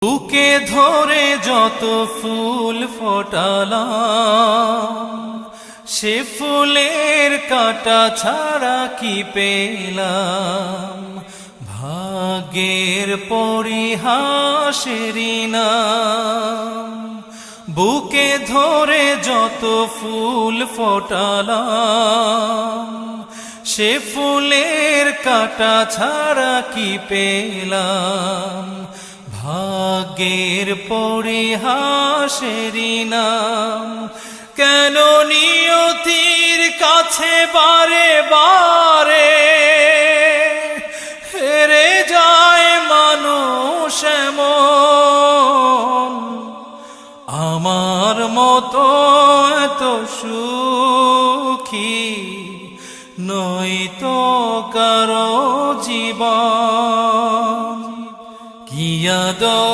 বুকে ধরে যত ফুল ফোটালাম, সে ফুলের কাঁটা ছাড়া কি পেলাম। ভাগ্যের পরিহাসেরই নাম। বুকে ধরে যত ফুল ফোটালাম, সে ফুলের কাঁটা ছাড়া কি পেলাম। ভাগ্যের পরিহাসেরই নাম। কেন নিয়তির কাছে বারে বারে হেরে যায় মানুষ এমন। আমার মতো এত সুখী নয়তো কারো জীবন। কি আদর